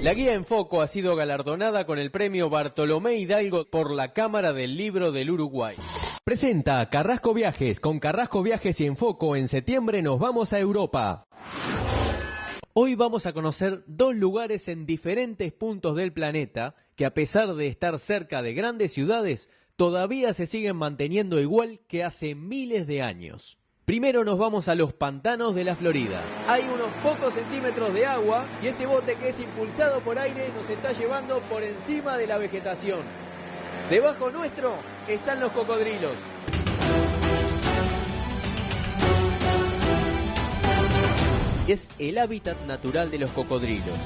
La guía En Foco ha sido galardonada con el premio Bartolomé Hidalgo por la Cámara del Libro del Uruguay. Presenta Carrasco Viajes. Con Carrasco Viajes y En Foco, en septiembre nos vamos a Europa. Hoy vamos a conocer 2 lugares en diferentes puntos del planeta que, a pesar de estar cerca de grandes ciudades, todavía se siguen manteniendo igual que hace miles de años. Primero nos vamos a los pantanos de la Florida. Hay unos pocos centímetros de agua y este bote, que es impulsado por aire, nos está llevando por encima de la vegetación. Debajo nuestro están los cocodrilos. Es el hábitat natural de los cocodrilos.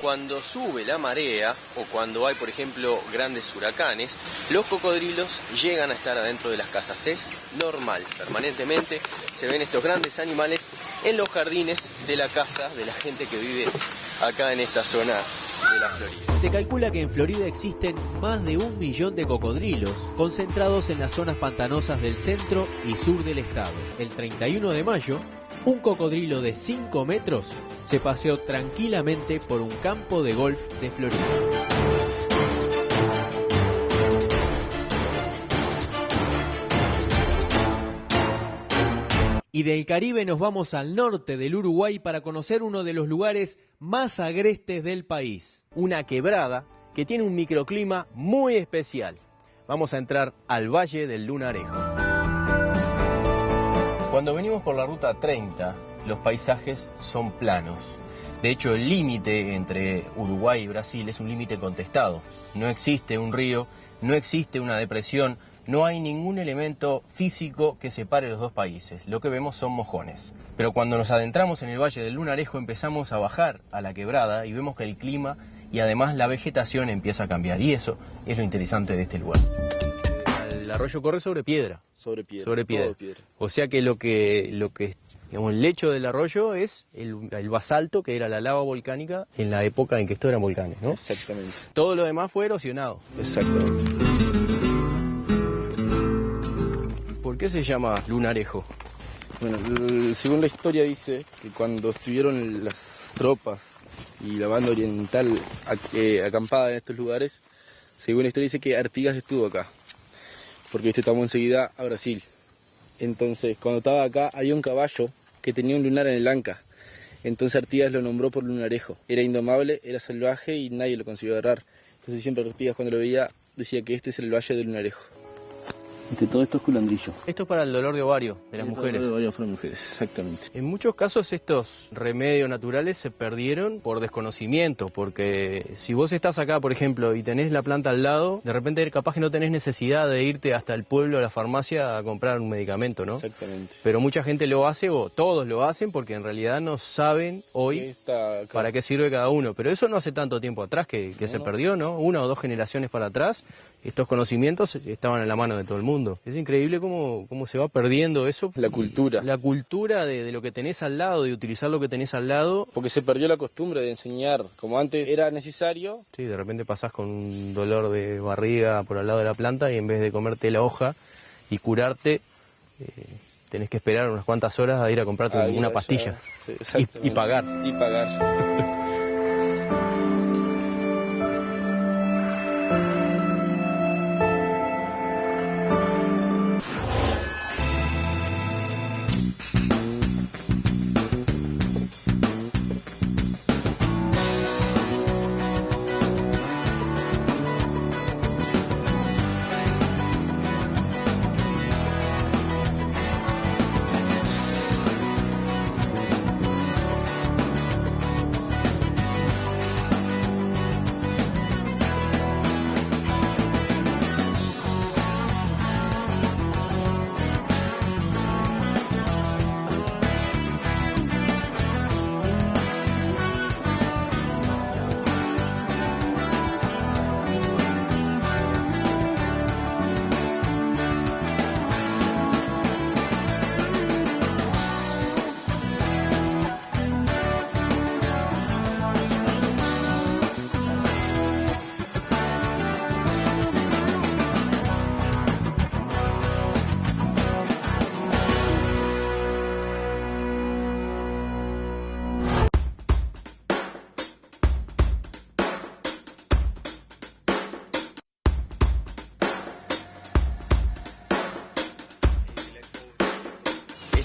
Cuando sube la marea o cuando hay, por ejemplo, grandes huracanes, los cocodrilos llegan a estar adentro de las casas. Es normal, permanentemente se ven estos grandes animales en los jardines de la casa de la gente que vive acá en esta zona de la Florida. Se calcula que en Florida existen más de 1 millón de cocodrilos concentrados en las zonas pantanosas del centro y sur del estado. El 31 de mayo, un cocodrilo de 5 metros se paseó tranquilamente por un campo de golf de Florida. Y del Caribe nos vamos al norte del Uruguay para conocer uno de los lugares más agrestes del país. Una quebrada que tiene un microclima muy especial. Vamos a entrar al Valle del Lunarejo. Cuando venimos por la ruta 30, los paisajes son planos. De hecho, el límite entre Uruguay y Brasil es un límite contestado. No existe un río, no existe una depresión, no hay ningún elemento físico que separe los dos países. Lo que vemos son mojones. Pero cuando nos adentramos en el Valle del Lunarejo empezamos a bajar a la quebrada y vemos que el clima y además la vegetación empieza a cambiar. Y eso es lo interesante de este lugar. El arroyo corre sobre piedra. Sobre piedra. Sobre piedra. Todo piedra. O sea que lo que digamos, el lecho del arroyo es el basalto, que era la lava volcánica en la época en que esto eran volcanes, ¿no? Exactamente. Todo lo demás fue erosionado. Exactamente. ¿Por qué se llama Lunarejo? Bueno, según la historia dice que cuando estuvieron las tropas y la banda oriental acampada en estos lugares, según la historia dice que Artigas estuvo acá, porque estamos enseguida a Brasil. Entonces, cuando estaba acá, había un caballo que tenía un lunar en el anca. Entonces Artigas lo nombró por Lunarejo. Era indomable, era salvaje y nadie lo consiguió agarrar. Entonces siempre Artigas, cuando lo veía, decía que este es el Valle del Lunarejo. Todo esto es culandrillo. Esto es para el dolor de ovario de las mujeres. El dolor de ovario para mujeres, exactamente. En muchos casos estos remedios naturales se perdieron por desconocimiento, porque si vos estás acá, por ejemplo, y tenés la planta al lado, de repente capaz que no tenés necesidad de irte hasta el pueblo, a la farmacia, a comprar un medicamento, ¿no? Exactamente. Pero mucha gente lo hace, o todos lo hacen, porque en realidad no saben hoy para qué sirve cada uno. Pero eso no hace tanto tiempo atrás que se perdió, ¿no? 1 o 2 generaciones para atrás, estos conocimientos estaban en la mano de todo el mundo. Es increíble cómo se va perdiendo eso. La cultura. La cultura de lo que tenés al lado, de utilizar lo que tenés al lado. Porque se perdió la costumbre de enseñar. Como antes era necesario. Sí, de repente pasás con un dolor de barriga por al lado de la planta y en vez de comerte la hoja y curarte, tenés que esperar unas cuantas horas a ir a comprarte una pastilla. Sí, y pagar. Y pagar.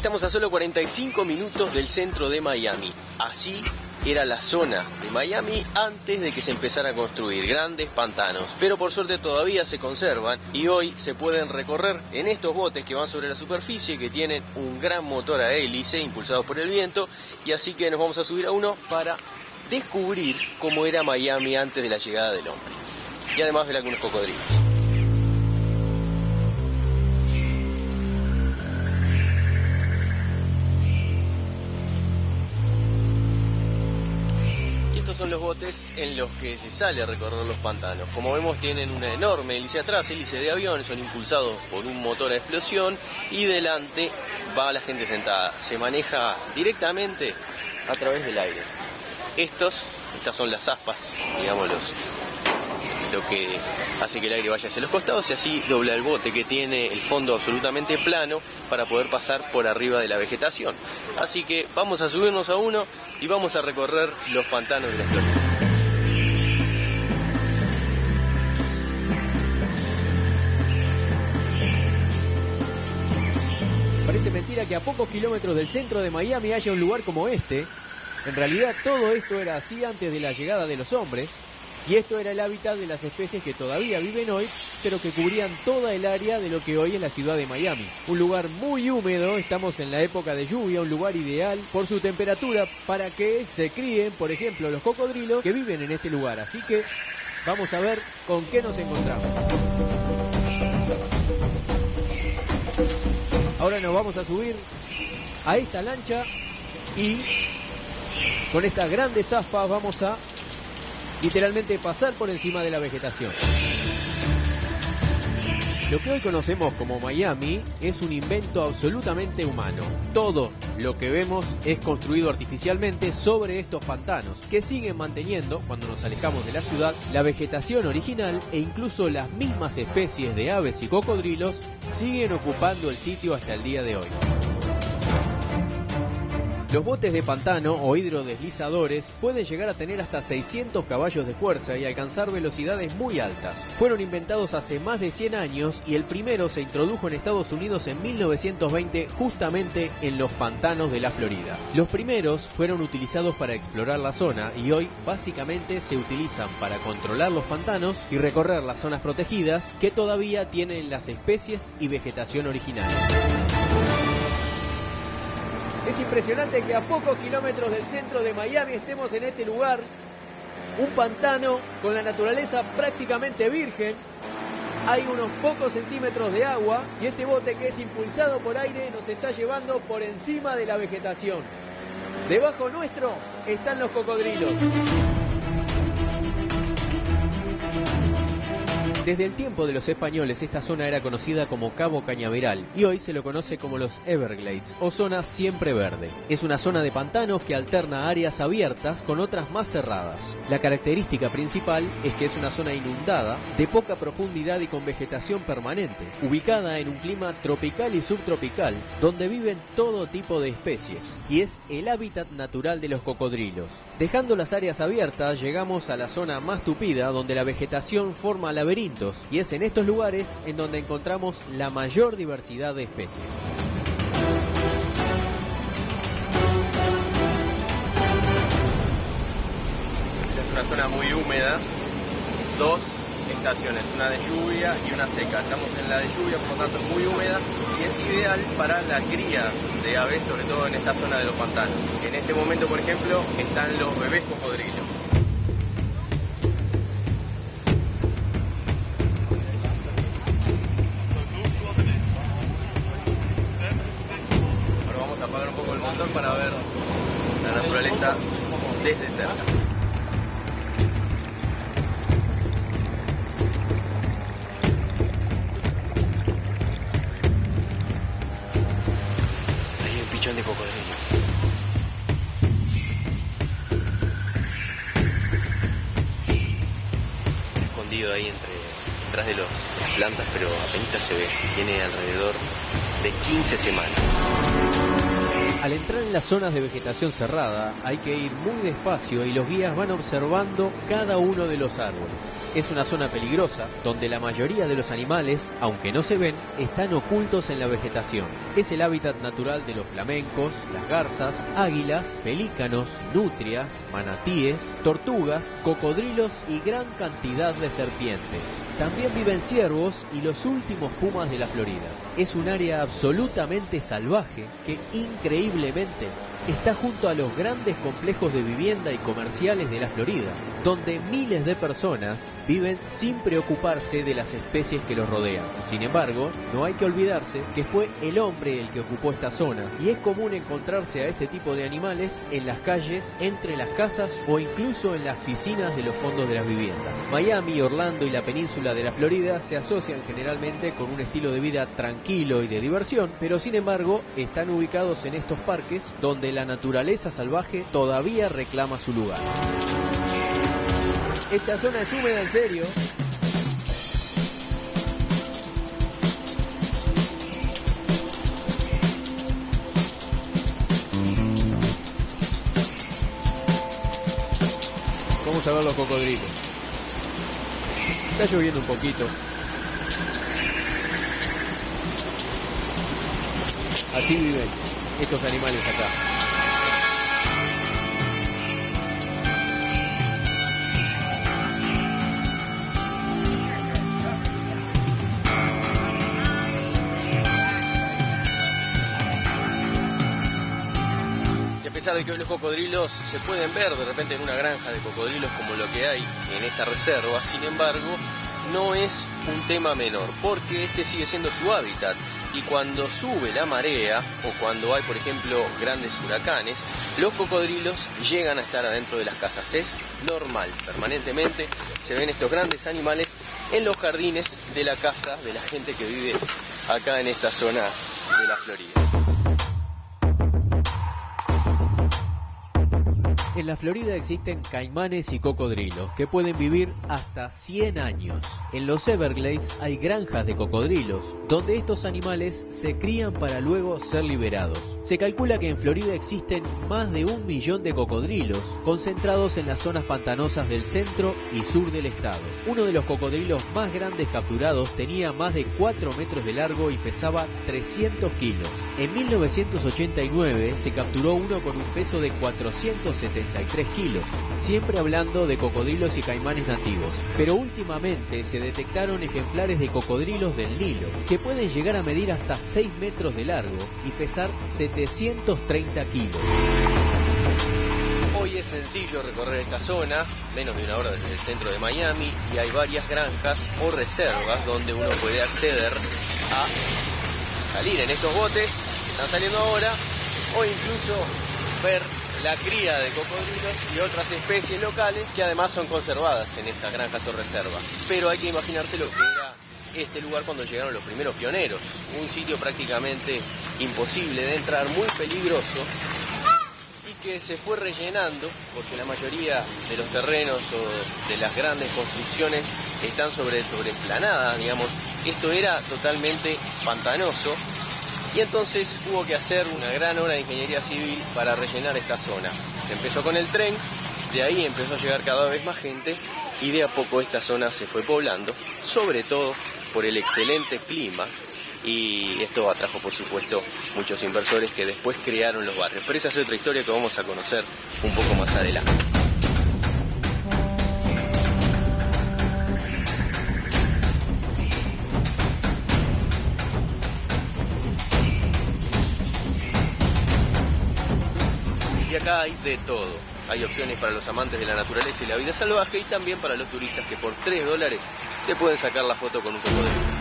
Estamos a solo 45 minutos del centro de Miami. Así era la zona de Miami antes de que se empezara a construir grandes pantanos, pero por suerte todavía se conservan y hoy se pueden recorrer en estos botes que van sobre la superficie, que tienen un gran motor a hélice impulsados por el viento, y así que nos vamos a subir a uno para descubrir cómo era Miami antes de la llegada del hombre, y además ver algunos cocodrilos. Son los botes en los que se sale a recorrer los pantanos. Como vemos, tienen una enorme hélice atrás, hélice de avión, son impulsados por un motor a explosión y delante va la gente sentada. Se maneja directamente a través del aire. Estas son las aspas, digamos, lo que hace que el aire vaya hacia los costados y así dobla el bote, que tiene el fondo absolutamente plano para poder pasar por arriba de la vegetación. Así que vamos a subirnos a uno y vamos a recorrer los pantanos de la Florida. Parece mentira que a pocos kilómetros del centro de Miami haya un lugar como este. En realidad todo esto era así antes de la llegada de los hombres. Y esto era el hábitat de las especies que todavía viven hoy, pero que cubrían toda el área de lo que hoy es la ciudad de Miami. Un lugar muy húmedo, estamos en la época de lluvia, un lugar ideal por su temperatura para que se críen, por ejemplo, los cocodrilos que viven en este lugar. Así que vamos a ver con qué nos encontramos. Ahora nos vamos a subir a esta lancha y con estas grandes aspas vamos a literalmente pasar por encima de la vegetación. Lo que hoy conocemos como Miami es un invento absolutamente humano. Todo lo que vemos es construido artificialmente sobre estos pantanos, que siguen manteniendo, cuando nos alejamos de la ciudad, la vegetación original, e incluso las mismas especies de aves y cocodrilos siguen ocupando el sitio hasta el día de hoy. Los botes de pantano o hidrodeslizadores pueden llegar a tener hasta 600 caballos de fuerza y alcanzar velocidades muy altas. Fueron inventados hace más de 100 años y el primero se introdujo en Estados Unidos en 1920 justamente en los pantanos de la Florida. Los primeros fueron utilizados para explorar la zona y hoy básicamente se utilizan para controlar los pantanos y recorrer las zonas protegidas que todavía tienen las especies y vegetación original. Es impresionante que a pocos kilómetros del centro de Miami estemos en este lugar, un pantano con la naturaleza prácticamente virgen. Hay unos pocos centímetros de agua y este bote, que es impulsado por aire, nos está llevando por encima de la vegetación. Debajo nuestro están los cocodrilos. Desde el tiempo de los españoles esta zona era conocida como Cabo Cañaveral y hoy se lo conoce como los Everglades o zona siempre verde. Es una zona de pantanos que alterna áreas abiertas con otras más cerradas. La característica principal es que es una zona inundada, de poca profundidad y con vegetación permanente, ubicada en un clima tropical y subtropical, donde viven todo tipo de especies y es el hábitat natural de los cocodrilos. Dejando las áreas abiertas, llegamos a la zona más tupida, donde la vegetación forma laberintos, y es en estos lugares en donde encontramos la mayor diversidad de especies. Es una zona muy húmeda, dos estaciones, una de lluvia y una seca. Estamos en la de lluvia, por lo tanto es muy húmeda y es ideal para la cría de aves, sobre todo en esta zona de los pantanos. En este momento, por ejemplo, están los bebés cocodrilos. Ahora vamos a apagar un poco el motor para ver la naturaleza desde cerca. De cocodrilo. Escondido ahí detrás de las plantas, pero apenas se ve. Tiene alrededor de 15 semanas. Al entrar en las zonas de vegetación cerrada hay que ir muy despacio y los guías van observando cada uno de los árboles. Es una zona peligrosa, donde la mayoría de los animales, aunque no se ven, están ocultos en la vegetación. Es el hábitat natural de los flamencos, las garzas, águilas, pelícanos, nutrias, manatíes, tortugas, cocodrilos y gran cantidad de serpientes. También viven ciervos y los últimos pumas de la Florida. Es un área absolutamente salvaje que, increíblemente, está junto a los grandes complejos de vivienda y comerciales de la Florida, donde miles de personas viven sin preocuparse de las especies que los rodean. Sin embargo, no hay que olvidarse que fue el hombre el que ocupó esta zona, y es común encontrarse a este tipo de animales en las calles, entre las casas o incluso en las piscinas de los fondos de las viviendas. Miami, Orlando y la península de la Florida se asocian generalmente con un estilo de vida tranquilo y de diversión, pero sin embargo están ubicados en estos parques donde la naturaleza salvaje todavía reclama su lugar. Esta zona es húmeda, en serio. Vamos a ver los cocodrilos. Está lloviendo un poquito. Así viven estos animales acá. A pesar de que hoy los cocodrilos se pueden ver de repente en una granja de cocodrilos como lo que hay en esta reserva, sin embargo, no es un tema menor, porque este sigue siendo su hábitat. Y cuando sube la marea, o cuando hay, por ejemplo, grandes huracanes, los cocodrilos llegan a estar adentro de las casas. Es normal, permanentemente se ven estos grandes animales en los jardines de la casa de la gente que vive acá en esta zona de la Florida. En la Florida existen caimanes y cocodrilos que pueden vivir hasta 100 años. En los Everglades hay granjas de cocodrilos, donde estos animales se crían para luego ser liberados. Se calcula que en Florida existen más de 1 millón de cocodrilos, concentrados en las zonas pantanosas del centro y sur del estado. Uno de los cocodrilos más grandes capturados tenía más de 4 metros de largo y pesaba 300 kilos. En 1989 se capturó uno con un peso de 473 kilos, siempre hablando de cocodrilos y caimanes nativos. Pero últimamente se detectaron ejemplares de cocodrilos del Nilo, que pueden llegar a medir hasta 6 metros de largo y pesar 730 kilos. Hoy es sencillo recorrer esta zona, menos de una hora desde el centro de Miami, y hay varias granjas o reservas donde uno puede acceder a salir en estos botes que están saliendo ahora, o incluso ver la cría de cocodrilos y otras especies locales que además son conservadas en estas granjas o reservas. Pero hay que imaginarse lo que era este lugar cuando llegaron los primeros pioneros. Un sitio prácticamente imposible de entrar, muy peligroso, y que se fue rellenando porque la mayoría de los terrenos o de las grandes construcciones están sobre emplanada, digamos. Esto era totalmente pantanoso. Y entonces hubo que hacer una gran obra de ingeniería civil para rellenar esta zona. Se empezó con el tren, de ahí empezó a llegar cada vez más gente y de a poco esta zona se fue poblando, sobre todo por el excelente clima, y esto atrajo por supuesto muchos inversores que después crearon los barrios. Pero esa es otra historia que vamos a conocer un poco más adelante. Y acá hay de todo. Hay opciones para los amantes de la naturaleza y la vida salvaje, y también para los turistas que por $3 se pueden sacar la foto con un cocodrilo.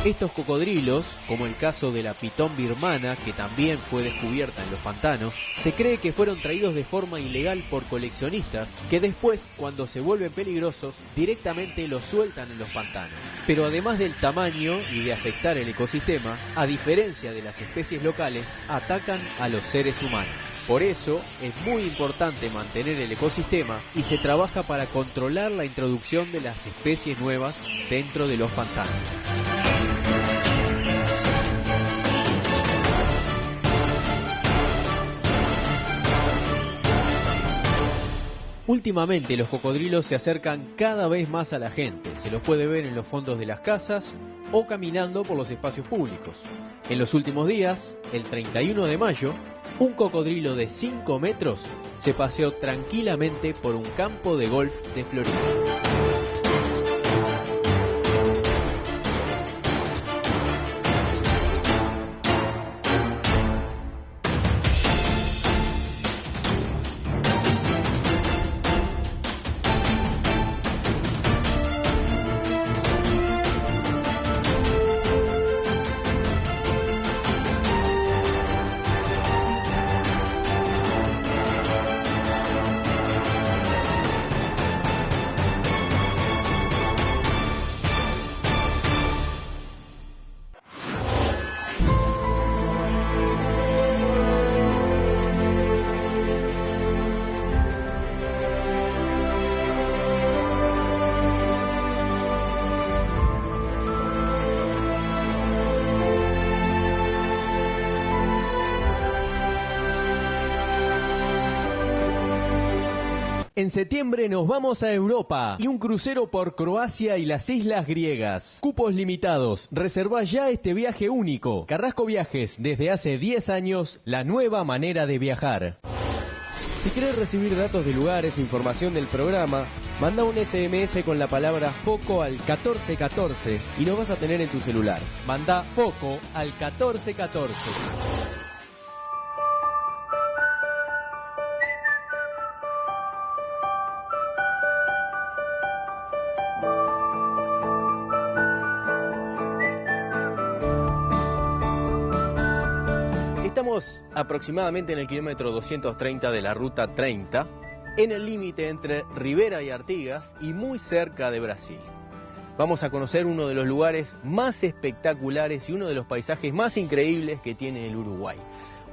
Estos cocodrilos, como el caso de la pitón birmana, que también fue descubierta en los pantanos, se cree que fueron traídos de forma ilegal por coleccionistas que después, cuando se vuelven peligrosos, directamente los sueltan en los pantanos. Pero además del tamaño y de afectar el ecosistema, a diferencia de las especies locales, atacan a los seres humanos. Por eso es muy importante mantener el ecosistema y se trabaja para controlar la introducción de las especies nuevas dentro de los pantanos. Últimamente los cocodrilos se acercan cada vez más a la gente. Se los puede ver en los fondos de las casas o caminando por los espacios públicos. En los últimos días, el 31 de mayo, un cocodrilo de 5 metros se paseó tranquilamente por un campo de golf de Florida. En septiembre nos vamos a Europa y un crucero por Croacia y las islas griegas. Cupos limitados. Reserva ya este viaje único. Carrasco Viajes, desde hace 10 años, la nueva manera de viajar. Si querés recibir datos de lugares o información del programa, manda un SMS con la palabra FOCO al 1414 y nos vas a tener en tu celular. Manda FOCO al 1414. Estamos aproximadamente en el kilómetro 230 de la ruta 30, en el límite entre Rivera y Artigas y muy cerca de Brasil. Vamos a conocer uno de los lugares más espectaculares y uno de los paisajes más increíbles que tiene el Uruguay.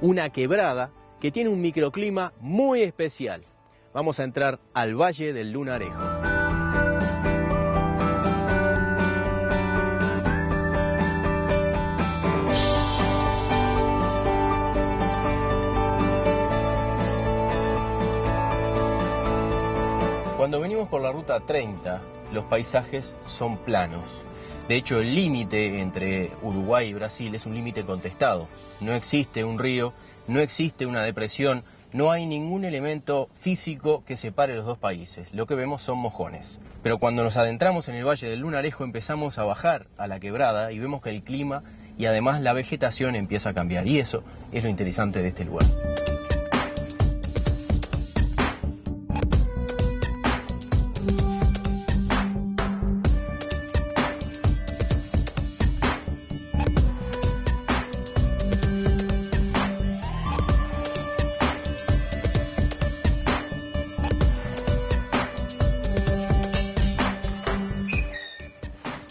Una quebrada que tiene un microclima muy especial. Vamos a entrar al Valle del Lunarejo. Cuando venimos por la ruta 30, los paisajes son planos. De hecho, el límite entre Uruguay y Brasil es un límite contestado. No existe un río, no existe una depresión, no hay ningún elemento físico que separe los dos países. Lo que vemos son mojones. Pero cuando nos adentramos en el Valle del Lunarejo empezamos a bajar a la quebrada y vemos que el clima y además la vegetación empieza a cambiar. Y eso es lo interesante de este lugar.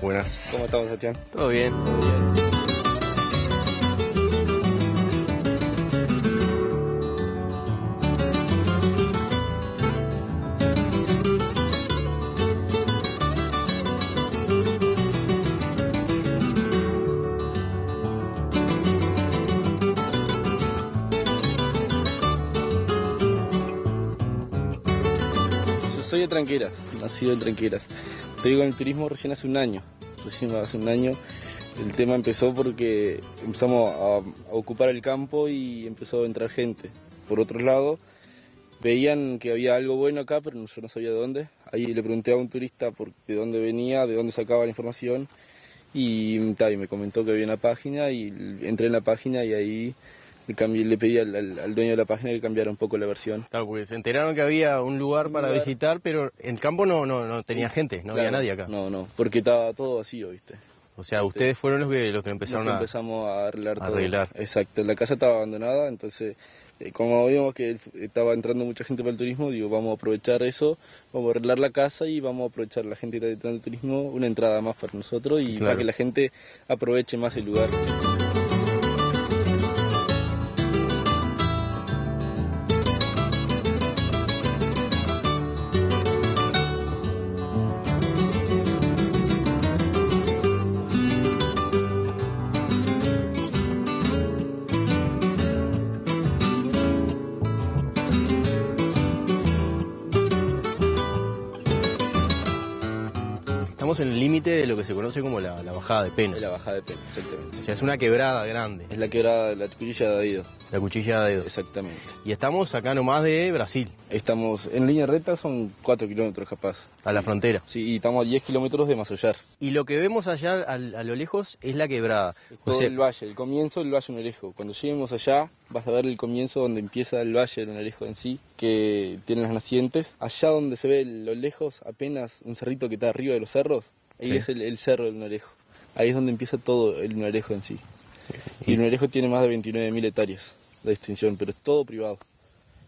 Buenas. ¿Cómo estamos, Sebastián? ¿Todo bien? Todo bien. Yo soy de Tranqueras, nacido en Tranqueras. Estoy con el turismo recién hace un año. El tema empezó porque empezamos a ocupar el campo y empezó a entrar gente. Por otro lado, veían que había algo bueno acá, pero yo no sabía de dónde. Ahí le pregunté a un turista de dónde venía, de dónde sacaba la información y me comentó que había una página y entré en la página y ahí le pedí al dueño de la página que cambiara un poco la versión. Claro, porque se enteraron que había un lugar para visitar, pero en el campo no tenía gente, no había nadie acá. No, porque estaba todo vacío, ¿viste? O sea, ustedes fueron los que empezaron empezamos a arreglar todo. Arreglar. Exacto, la casa estaba abandonada, entonces como vimos que estaba entrando mucha gente para el turismo, digo, vamos a aprovechar eso, vamos a arreglar la casa y vamos a aprovechar la gente que está entrando al turismo, una entrada más para nosotros y claro, para que la gente aproveche más el lugar. estamos en el límite de lo que se conoce como la bajada de Pena. Es la bajada de Pena, exactamente. O sea, es una quebrada grande. Es la quebrada, la cuchilla de Adido. La cuchilla de dedo. Exactamente. Y estamos acá nomás de Brasil, Estamos en línea recta, son 4 kilómetros capaz. a la frontera. Sí, y estamos a 10 kilómetros de Massollar. Y lo que vemos allá a lo lejos es la quebrada. O Todo sea, el valle, el comienzo del Valle Lunarejo. Cuando lleguemos allá, vas a ver el comienzo donde empieza el Valle Lunarejo en sí, que tiene las nacientes. Allá donde se ve lo lejos, apenas un cerrito que está arriba de los cerros, ahí Sí. es el cerro del Lunarejo. Ahí es donde empieza todo el Lunarejo en sí. Y el Lunarejo tiene más de 29.000 hectáreas de extensión, pero es todo privado.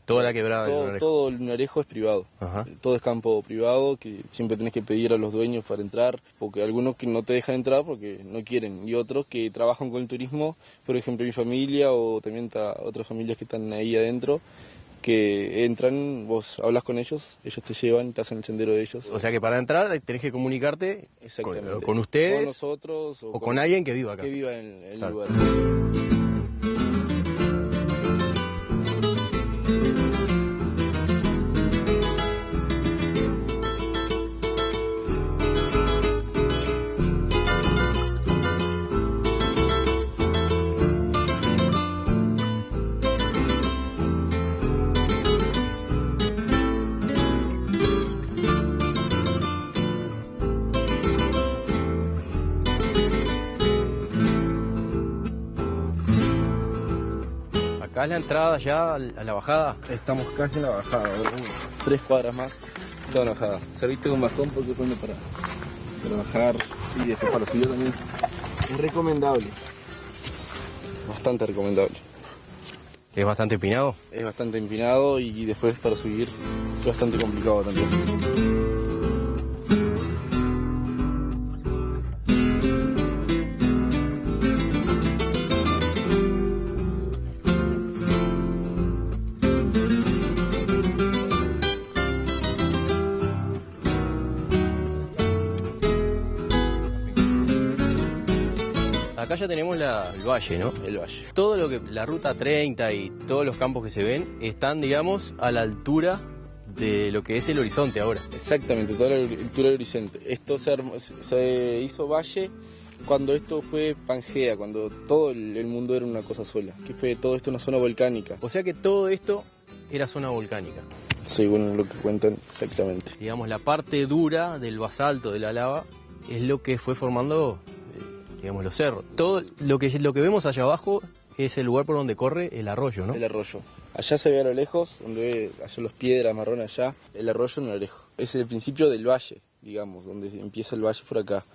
toda la quebrada del Lunarejo. Todo el Lunarejo es privado. Ajá. Todo es campo privado, que siempre tenés que pedir a los dueños para entrar, porque algunos que no te dejan entrar porque no quieren, y otros que trabajan con el turismo, por ejemplo mi familia o también otras familias que están ahí adentro, que entran, vos hablas con ellos te llevan, te hacen el sendero de ellos. O sea que para entrar tenés que comunicarte Exactamente. con ustedes con nosotros o con alguien que viva acá. que viva en el Claro. lugar. Acá es la entrada ya a la bajada. Estamos casi en la bajada, ¿verdad? 3 cuadras más, toda la bajada. Serviste con bastón porque es bueno para bajar y después para subir también. Es recomendable, bastante recomendable. Es bastante empinado. Es bastante empinado y después para subir es bastante complicado también. Acá ya tenemos el valle, ¿no? El valle. Todo lo que la ruta 30 y todos los campos que se ven están, digamos, a la altura de lo que es el horizonte ahora. Exactamente, toda la altura del horizonte. Esto se hizo valle cuando esto fue Pangea, cuando todo el mundo era una cosa sola, que fue todo esto una zona volcánica, O sea que todo esto era zona volcánica. según lo que cuentan exactamente. Digamos, la parte dura del basalto, de la lava, es lo que fue formando, digamos, los cerros. Todo lo que vemos allá abajo es el lugar por donde corre el arroyo, ¿no? El arroyo. Allá se ve a lo lejos, donde ve allá los piedras marrones allá, el arroyo en Lunarejo. Es el principio del valle, digamos, donde empieza el valle por acá.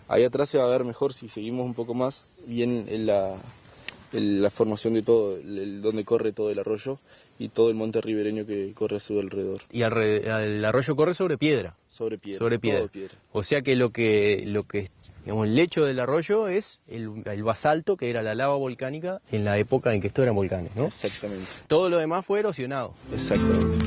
Ahí atrás se va a ver mejor si seguimos un poco más, bien en la formación de todo, donde corre todo el arroyo y todo el monte ribereño que corre a su alrededor. Y el arroyo corre sobre piedra. Sobre piedra. Sobre piedra. Todo piedra. O sea que lo que digamos, el lecho del arroyo es el basalto, que era la lava volcánica en la época en que esto eran volcanes, ¿no? Exactamente. Todo lo demás fue erosionado. Exactamente.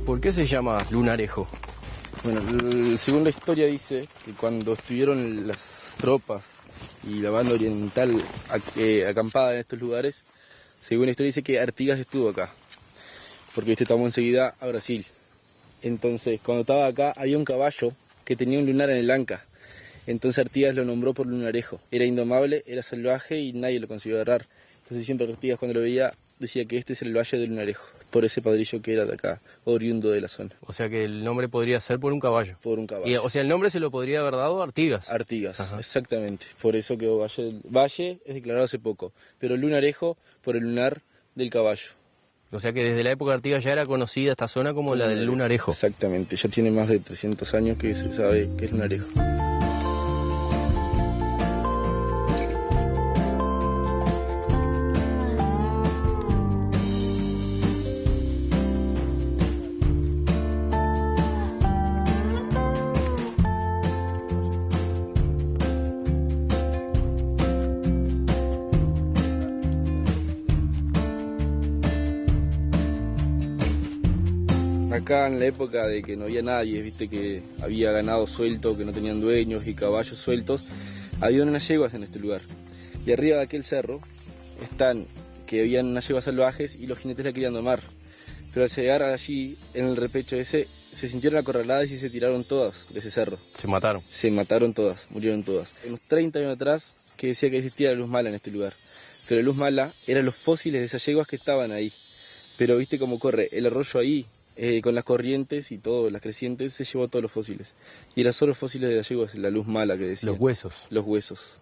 ¿Por qué se llama Lunarejo? Bueno, según la historia dice que cuando estuvieron las tropas y la banda oriental acampada en estos lugares, según la historia dice que Artigas estuvo acá, porque estamos enseguida a Brasil. Entonces, cuando estaba acá había un caballo que tenía un lunar en el anca. Entonces Artigas lo nombró por Lunarejo. Era indomable, era salvaje y nadie lo consiguió agarrar. Entonces siempre Artigas cuando lo veía decía que este es el valle de Lunarejo, por ese padrillo que era de acá, oriundo de la zona, O sea que el nombre podría ser por un caballo. por un caballo. Y, o sea, el nombre se lo podría haber dado a Artigas. Artigas, Ajá. exactamente. Por eso quedó Valle es declarado hace poco, pero Lunarejo por el lunar del caballo. O sea que desde la época de Artigas ya era conocida esta zona como la del Lunarejo. Exactamente, ya tiene más de 300 años que se sabe que es Lunarejo. acá en la época de que no había nadie, viste que había ganado suelto, que no tenían dueños y caballos sueltos, había unas yeguas en este lugar. Y arriba de aquel cerro están que habían unas yeguas salvajes y los jinetes la querían domar. Pero al llegar allí, en el repecho ese, se sintieron acorraladas y se tiraron todas de ese cerro. Se mataron. Se mataron todas, murieron todas. Unos 30 años atrás que decía que existía la luz mala en este lugar. Pero la luz mala eran los fósiles de esas yeguas que estaban ahí. Pero viste cómo corre el arroyo ahí, con las corrientes y todo, las crecientes, se llevó todos los fósiles. Y eran solo fósiles de las yeguas, la luz mala que decía. Los huesos. Los huesos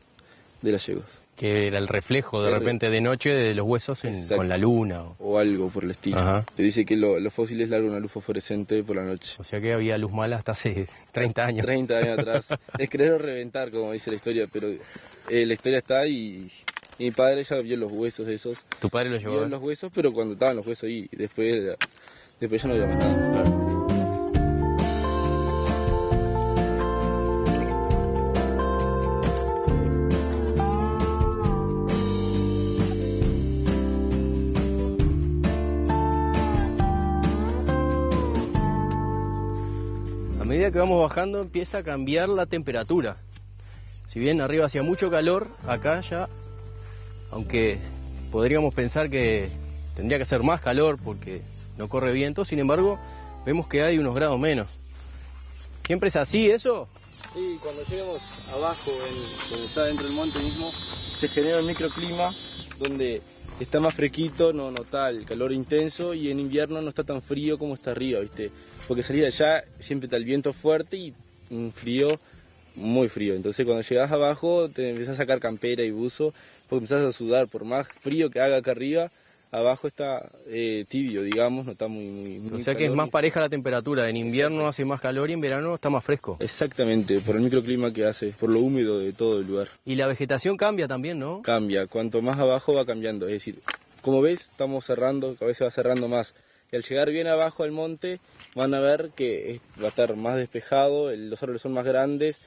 de las yeguas. Que era el reflejo de repente de noche de los huesos con la luna. O algo por el estilo. Ajá. Te dice que los fósiles largan una luz fosforescente por la noche. O sea que había luz mala hasta hace 30 años. 30 años atrás. Es querer o reventar, como dice la historia, pero la historia está y mi padre ya vio los huesos esos. ¿Tu padre lo llevó? Vio los huesos, pero cuando estaban los huesos ahí, después ya no había más nada. Claro. A medida que vamos bajando empieza a cambiar la temperatura. Si bien arriba hacía mucho calor, acá ya, aunque podríamos pensar que tendría que hacer más calor porque no corre viento, sin embargo, vemos que hay unos grados menos. ¿Siempre es así eso? Sí, cuando lleguemos abajo, donde está dentro del monte mismo, se genera un microclima donde está más fresquito, no está el calor intenso y en invierno no está tan frío como está arriba, ¿viste? Porque salir de allá siempre está el viento fuerte y un frío, muy frío. Entonces cuando llegas abajo te empiezas a sacar campera y buzo porque empezás a sudar. Por más frío que haga acá arriba, abajo está tibio, digamos, no está muy O sea que es más pareja la temperatura. En invierno hace más calor y en verano está más fresco. Exactamente, por el microclima que hace, por lo húmedo de todo el lugar. Y la vegetación cambia también, ¿no? Cambia, cuanto más abajo va cambiando. Es decir, como ves, estamos cerrando, cada vez se va cerrando más. Y al llegar bien abajo al monte, van a ver que va a estar más despejado, los árboles son más grandes,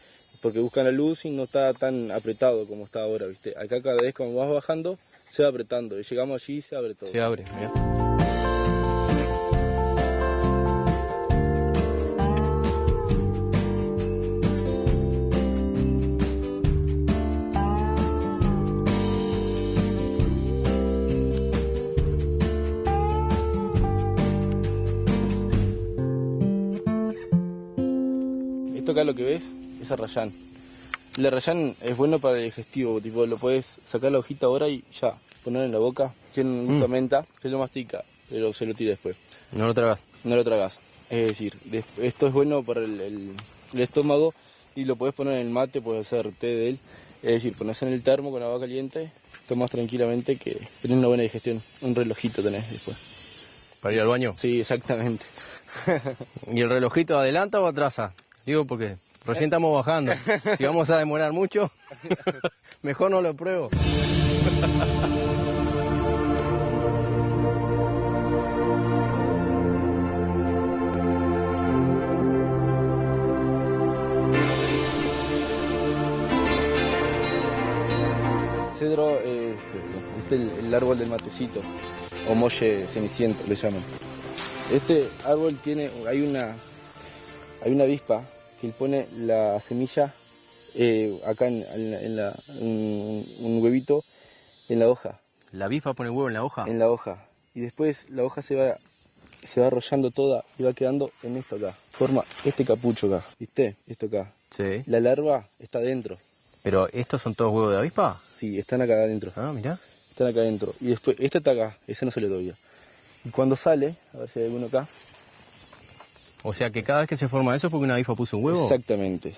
porque buscan la luz y no está tan apretado como está ahora, ¿viste? Acá cada vez como vas bajando, se va apretando. Y llegamos allí y se abre todo. Se abre, mirá. Esto acá lo que ves es arrayán. El arrayán es bueno para el digestivo, tipo lo puedes sacar la hojita ahora y ya, poner en la boca. Tiene un gusto a menta, se lo mastica, pero se lo tira después. No lo tragas. No lo tragas. Es decir, esto es bueno para el estómago y lo puedes poner en el mate, puedes hacer té de él. Es decir, pones en el termo con agua caliente, tomas tranquilamente que tenés una buena digestión. Un relojito tenés después. ¿Para ir al baño? Sí, exactamente. ¿Y el relojito adelanta o atrasa? Digo porque recién estamos bajando. Si vamos a demorar mucho, mejor no lo pruebo. Cedro es el árbol del matecito, o molle ceniciento le llaman. Este árbol hay una avispa que él pone la semilla acá un huevito en la hoja. ¿La avispa pone huevo en la hoja? En la hoja. Y después la hoja se va arrollando toda y va quedando en esto acá. Forma este capucho acá, ¿viste? Esto acá. Sí. La larva está dentro. ¿Pero estos son todos huevos de avispa? Sí, están acá adentro. Ah, mirá. Están acá adentro. Y después, este está acá, ese no salió todavía. Y cuando sale, a ver si hay alguno acá. O sea que cada vez que se forma eso es porque una avispa puso un huevo. Exactamente.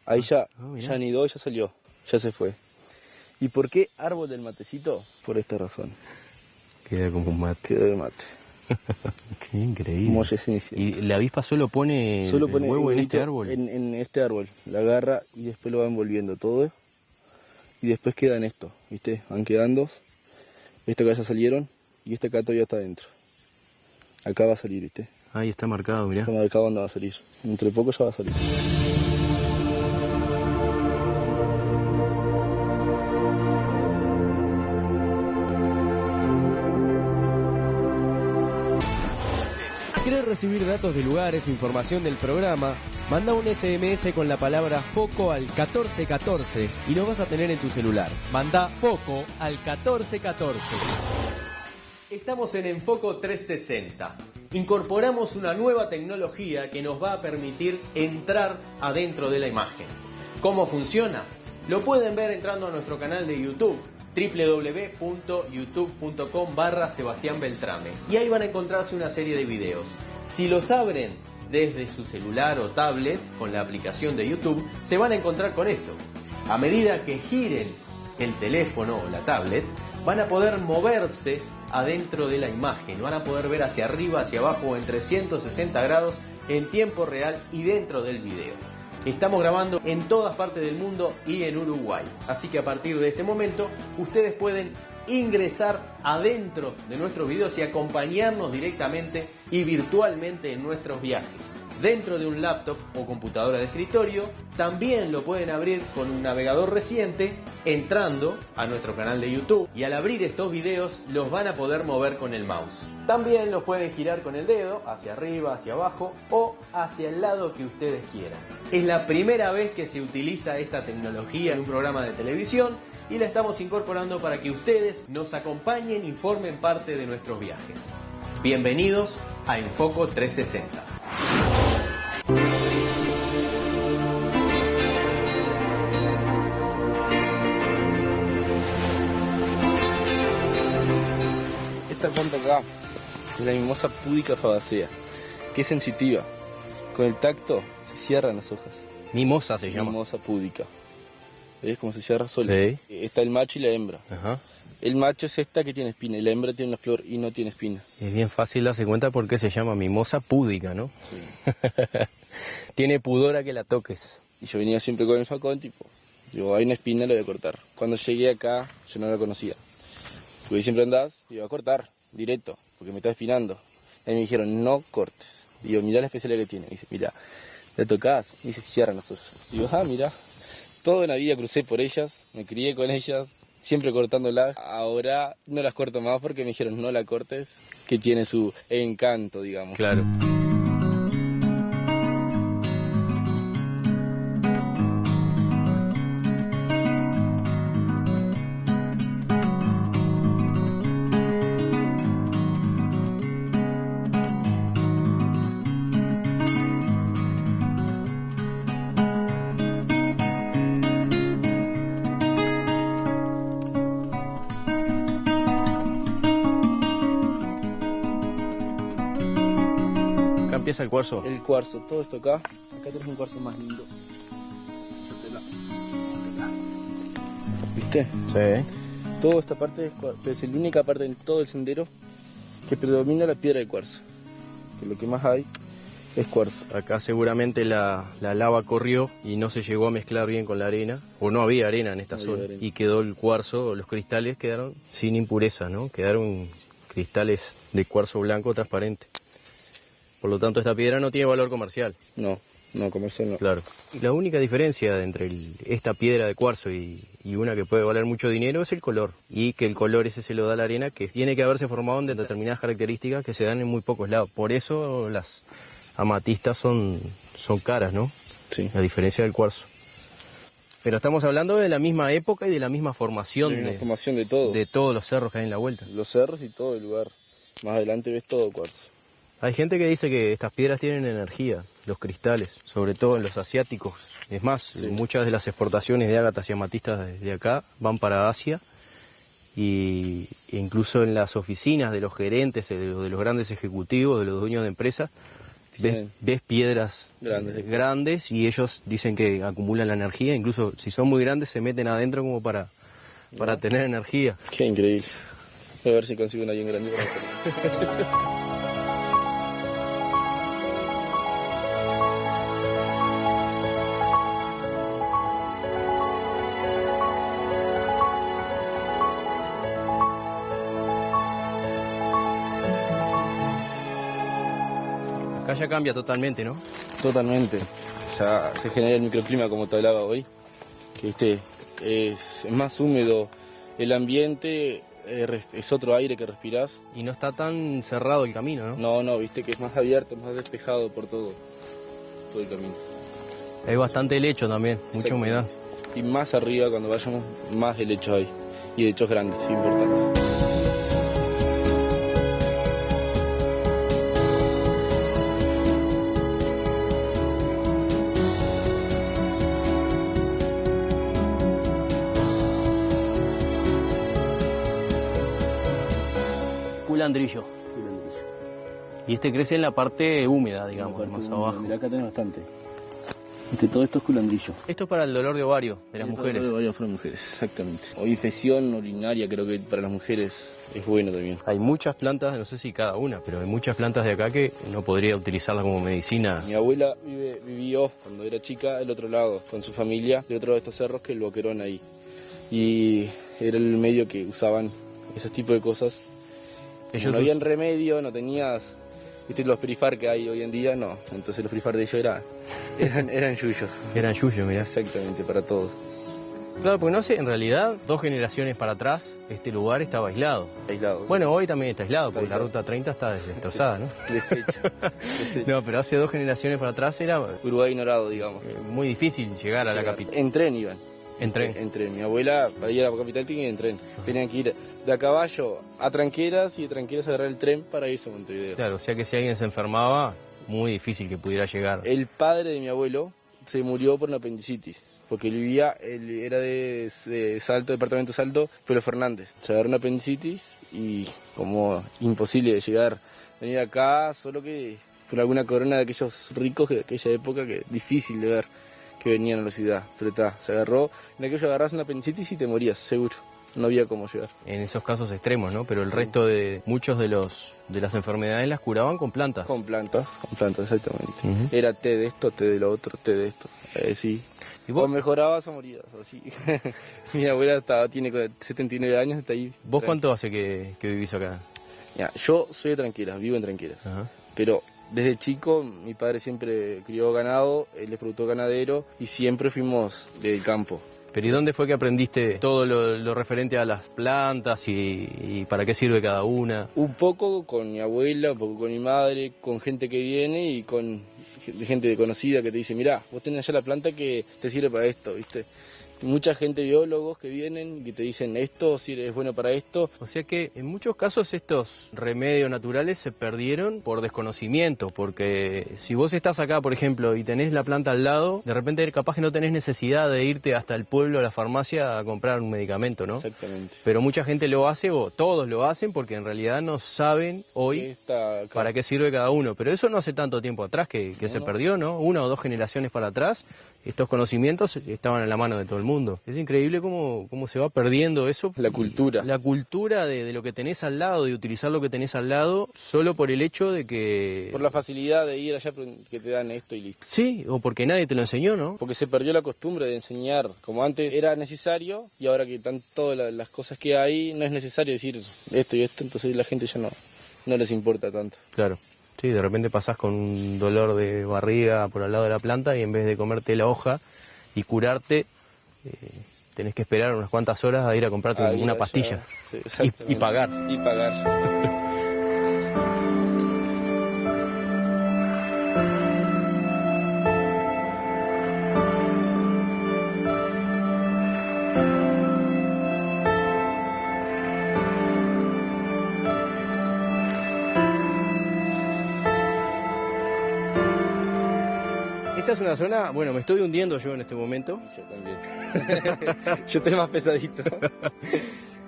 Ahí ya mirá. anidó, ya salió, ya se fue. ¿Y por qué árbol del matecito? Por esta razón. Queda como un mate. Quedó de mate. Qué increíble. Molle ceniciento. ¿Y la avispa solo pone el huevo en este árbol? En este árbol. La agarra y después lo va envolviendo todo. Y después queda en esto, ¿viste? Van quedando. Este acá ya salieron y este acá todavía está adentro. Acá va a salir, ¿viste? Ahí está marcado, mirá. Está marcado dónde va a salir. Entre poco ya va a salir. querés recibir datos de lugares o información del programa, manda un SMS con la palabra FOCO al 1414 y nos vas a tener en tu celular. Manda FOCO al 1414. Estamos en Enfoco 360. Incorporamos una nueva tecnología que nos va a permitir entrar adentro de la imagen. ¿Cómo funciona? Lo pueden ver entrando a nuestro canal de YouTube, www.youtube.com/Sebastián Beltrame, y ahí van a encontrarse una serie de videos. Si los abren desde su celular o tablet con la aplicación de YouTube, se van a encontrar con esto. A medida que giren el teléfono o la tablet, van a poder moverse adentro de la imagen, van a poder ver hacia arriba, hacia abajo en 360 grados en tiempo real y dentro del video. Estamos grabando en todas partes del mundo y en Uruguay, así que a partir de este momento ustedes pueden ingresar adentro de nuestros videos y acompañarnos directamente y virtualmente en nuestros viajes. Dentro de un laptop o computadora de escritorio, también lo pueden abrir con un navegador reciente entrando a nuestro canal de YouTube, y al abrir estos videos los van a poder mover con el mouse. También los pueden girar con el dedo hacia arriba, hacia abajo o hacia el lado que ustedes quieran. Es la primera vez que se utiliza esta tecnología en un programa de televisión y la estamos incorporando para que ustedes nos acompañen y formen parte de nuestros viajes. Bienvenidos a Enfoco 360. Esta planta acá es la mimosa púdica fabacea, que es sensitiva. Con el tacto se cierran las hojas. Mimosa se llama. Mimosa púdica. ¿Ves cómo se cierra sola? Sí. Está el macho y la hembra. Ajá. El macho es esta que tiene espina y la hembra tiene una flor y no tiene espina. Es bien fácil darse cuenta porque se llama mimosa púdica, ¿no? Sí. Tiene pudor a que la toques. Y yo venía siempre con el facón, tipo, digo, hay una espina, la voy a cortar. Cuando llegué acá, yo no la conocía. Porque siempre andás, y iba a cortar, directo, porque me está espinando. Y me dijeron, no cortes. Digo, mirá la especialidad que tiene. Me dice, mirá, la tocás. Me dice, cierran los ojos. Digo, mirá. Toda la vida crucé por ellas, me crié con ellas, siempre cortándolas. Ahora no las corto más porque me dijeron, no la cortes, que tiene su encanto, digamos. Claro. Empieza el cuarzo. El cuarzo, todo esto acá tenés un cuarzo más lindo. ¿Viste? Sí. Toda esta parte es cuarzo, es la única parte en todo el sendero que predomina la piedra del cuarzo. Que lo que más hay es cuarzo. Acá seguramente la lava corrió y no se llegó a mezclar bien con la arena, o no había arena en esta zona, y quedó el cuarzo, los cristales quedaron sin impureza, ¿no? Quedaron cristales de cuarzo blanco transparente. Por lo tanto, esta piedra no tiene valor comercial. No comercial no. Claro. La única diferencia entre esta piedra de cuarzo y una que puede valer mucho dinero es el color. Y que el color ese se lo da la arena, que tiene que haberse formado en determinadas características que se dan en muy pocos lados. Por eso las amatistas son caras, ¿no? Sí. A diferencia del cuarzo. Pero estamos hablando de la misma época y de la misma formación. Formación de todo. De todos los cerros que hay en la vuelta. Los cerros y todo el lugar. Más adelante ves todo cuarzo. Hay gente que dice que estas piedras tienen energía, los cristales, sobre todo en los asiáticos. Es más, sí, muchas de las exportaciones de ágatas y amatistas desde acá van para Asia, e incluso en las oficinas de los gerentes, de los grandes ejecutivos, de los dueños de empresas, ves piedras grandes y ellos dicen que acumulan la energía, incluso si son muy grandes se meten adentro como para tener energía. Qué increíble. A ver si consigo una bien grande para Acá ya cambia totalmente, ¿no? Totalmente. Ya se genera el microclima como te hablaba hoy, que es más húmedo el ambiente, es otro aire que respirás. Y no está tan cerrado el camino, ¿no? No, viste que es más abierto, más despejado por todo el camino. Hay bastante helecho también, mucha humedad. Y más arriba, cuando vayamos, más helechos hay. Y helechos grandes, importantes. Culandrillo. Y este crece en la parte húmeda, digamos, más abajo. Mirá, acá tenés bastante. Todo esto es culandrillo. Esto es para el dolor de ovario de las mujeres. El dolor de ovario para las mujeres, exactamente. O infección urinaria, creo que para las mujeres es bueno también. Hay muchas plantas, no sé si cada una, pero hay muchas plantas de acá que no podría utilizarlas como medicina. Mi abuela vivió cuando era chica del otro lado, con su familia, de otro de estos cerros, que es el Boquerón ahí. Y era el medio que usaban esos tipos de cosas. No había remedio, no tenías, viste, los perifar que hay hoy en día, no. Entonces los perifar de ellos eran yuyos. Eran yuyos, mirá. Exactamente, para todos. Claro, porque no sé, en realidad, 2 generaciones para atrás, este lugar estaba aislado. Aislado. Bueno, hoy también está aislado, porque la ruta 30 está destrozada, ¿no? Deshecho. No, pero hace 2 generaciones para atrás era Uruguay ignorado, digamos. muy difícil llegar a la capital. En tren iban. En tren. En tren. Mi abuela, para ir a la capital, tenía que ir en tren. Tenían que ir de a caballo a Tranqueras y de Tranqueras a agarrar el tren para irse a Montevideo. Claro, o sea que si alguien se enfermaba, muy difícil que pudiera llegar. El padre de mi abuelo se murió por una apendicitis, porque él era de Salto, departamento Salto, Pueblo Fernández. Se agarró una apendicitis y como imposible de llegar, venir acá, solo que por alguna corona de aquellos ricos de aquella época que difícil de ver que venían a la ciudad. Pero se agarró, en aquello agarras una apendicitis y te morías, seguro. No había cómo llegar. En esos casos extremos, ¿no? Pero el resto de muchos de las enfermedades las curaban con plantas. Con plantas, exactamente. Era té de esto, té de lo otro, té de esto. Sí. ¿Y vos? O mejorabas o morías, así. Mi abuela tiene 79 años, está ahí. ¿Vos cuánto hace que vivís acá? Ya, yo soy de Tranqueras, vivo en Tranqueras. Ajá. Pero desde chico mi padre siempre crió ganado, él es productor ganadero y siempre fuimos del campo. ¿Pero y dónde fue que aprendiste todo lo referente a las plantas y para qué sirve cada una? Un poco con mi abuela, un poco con mi madre, con gente que viene y con gente conocida que te dice, mirá, vos tenés allá la planta que te sirve para esto, ¿viste? Mucha gente, biólogos que vienen y que te dicen esto es bueno para esto. O sea que en muchos casos estos remedios naturales se perdieron por desconocimiento, porque si vos estás acá, por ejemplo, y tenés la planta al lado, de repente capaz que no tenés necesidad de irte hasta el pueblo a la farmacia a comprar un medicamento, ¿no? Exactamente. Pero mucha gente lo hace, o todos lo hacen, porque en realidad no saben hoy para qué sirve cada uno. Pero eso no hace tanto tiempo atrás que se perdió, ¿no? 1 o 2 generaciones para atrás, estos conocimientos estaban en la mano de todo el mundo. Es increíble cómo se va perdiendo eso. La cultura. La cultura de lo que tenés al lado, de utilizar lo que tenés al lado, solo por el hecho de que... Por la facilidad de ir allá que te dan esto y listo. Sí, o porque nadie te lo enseñó, ¿no? Porque se perdió la costumbre de enseñar. Como antes era necesario y ahora que están todas las cosas que hay, no es necesario decir esto y esto, entonces la gente ya no les importa tanto. Claro. Sí, de repente pasás con un dolor de barriga por al lado de la planta y en vez de comerte la hoja y curarte, tenés que esperar unas cuantas horas a ir a comprarte una pastilla. Sí, y pagar. Y pagar. Esta es una zona, bueno, me estoy hundiendo yo en este momento. Yo también. Yo estoy más pesadito.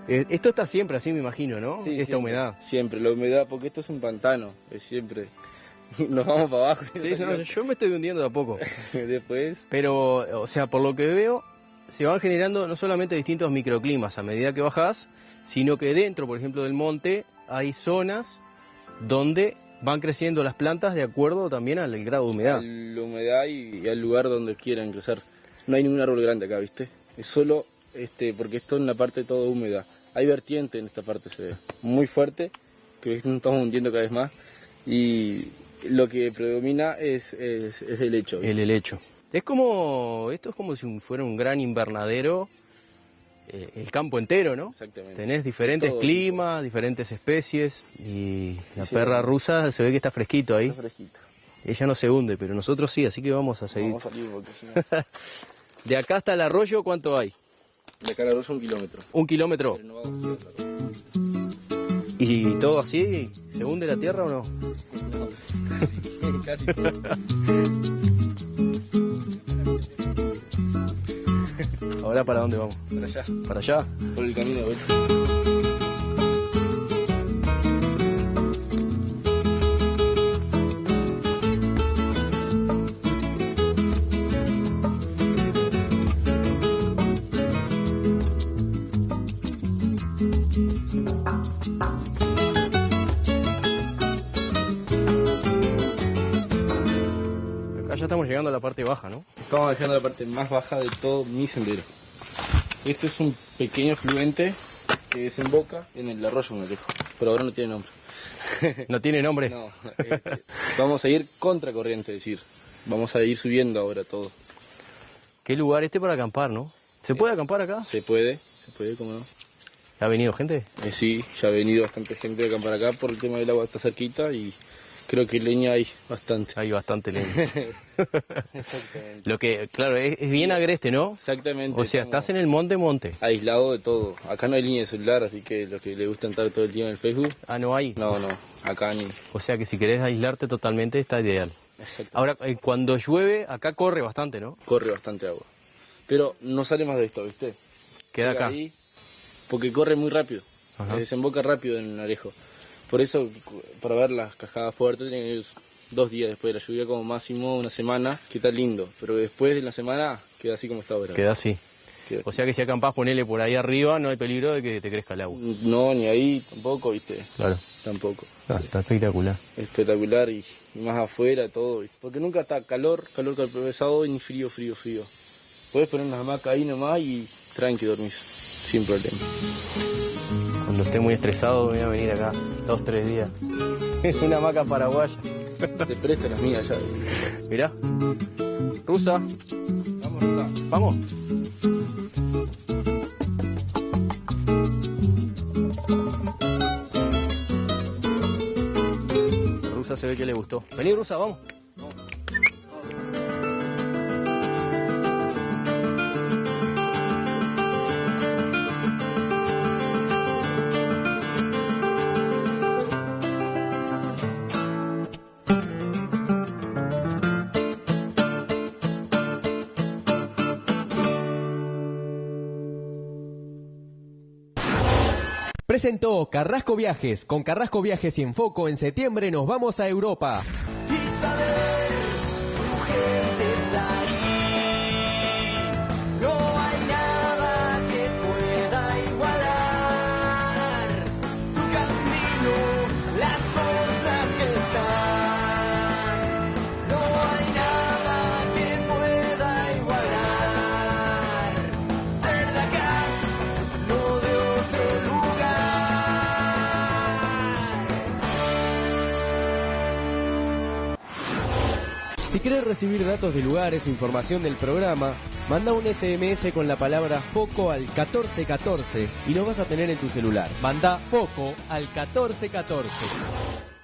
Esto está siempre así, me imagino, ¿no? Sí, esta siempre, humedad. Siempre, la humedad, porque esto es un pantano, es siempre. Nos vamos para abajo. Sí, no, yo me estoy hundiendo de a poco. Después. Pero, o sea, por lo que veo, se van generando no solamente distintos microclimas a medida que bajás, sino que dentro, por ejemplo, del monte, hay zonas donde van creciendo las plantas de acuerdo también al grado de humedad. A la humedad y al lugar donde quieran crecer. No hay ningún árbol grande acá, ¿viste? Es solo, porque esto es una parte toda húmeda. Hay vertiente en esta parte, se ve muy fuerte, que nos estamos hundiendo cada vez más. Y lo que predomina es el helecho. El helecho. Esto es como si fuera un gran invernadero el campo entero, ¿no? Exactamente. Tenés diferentes Todo climas, diferentes especies y la Sí, perra sí. rusa se ve que está fresquito ahí. Está fresquito. Ella no se hunde, pero nosotros sí, así que vamos a seguir. Vamos a salir porque si no... De acá hasta el arroyo, ¿cuánto hay? De acá a la Rosa 1 kilómetro. 1 kilómetro. Pero no va a 2 kilómetros. ¿Y todo así? ¿Se hunde la tierra o no? No, casi todo. ¿Ahora para dónde vamos? Para allá, ¿Para allá? por el camino de vuelta. Acá ya estamos llegando a la parte baja, ¿no? Estamos dejando la parte más baja de todo mi sendero. Este es un pequeño afluente que desemboca en el arroyo Monetejo, pero ahora no tiene nombre. ¿No tiene nombre? No, vamos a ir contracorriente, es decir, vamos a ir subiendo ahora todo. ¿Qué lugar este para acampar, no? ¿Se puede acampar acá? Se puede, cómo no. ¿Ha venido gente? Sí, ya ha venido bastante gente a acampar acá por el tema del agua, está cerquita y creo que leña hay bastante. Hay bastante leña. Exactamente. Lo que, claro, es bien agreste, ¿no? Exactamente. O sea, estás en el monte. aislado de todo. Acá no hay línea de celular, así que los que les gusta entrar todo el día en el Facebook, Ah, no hay. no, acá ni. O sea que si querés aislarte totalmente está ideal. Exacto. Ahora, cuando llueve, acá corre bastante, ¿no? Corre bastante agua. Pero no sale más de esto, ¿viste? Queda Llega acá. ahí, porque corre muy rápido. Ajá. Desemboca rápido en el Arejo. Por eso, para ver las cascadas fuertes, tienen que ir 2 días después de la lluvia, como máximo una semana, que está lindo. Pero después de la semana, queda así como está ahora. Queda así. Queda- O sea que si acampás, ponele por ahí arriba, no hay peligro de que te crezca el agua. No, ni ahí tampoco, ¿viste? Claro. Tampoco. Está espectacular. Espectacular y más afuera todo. ¿Viste? Porque nunca está calor pesado ni frío. Puedes poner una hamaca ahí nomás y tranqui dormís, sin problema. Cuando esté muy estresado, voy a venir acá 2-3 días. Es una hamaca paraguaya. Te presto las mías ya. Mirá. Rusa. Vamos, Rosa. Vamos. Rusa se ve que le gustó. Vení, Rusa, vamos. Presentó Carrasco Viajes. Con Carrasco Viajes y Enfoco, en septiembre nos vamos a Europa. Y saber tu gente está ahí. No hay nada que pueda igualar tu camino, las cosas que están. No hay nada que pueda igualar ser de acá, no de otro lugar. Si querés recibir datos de lugares o información del programa, manda un SMS con la palabra FOCO al 1414 y lo vas a tener en tu celular. Manda FOCO al 1414.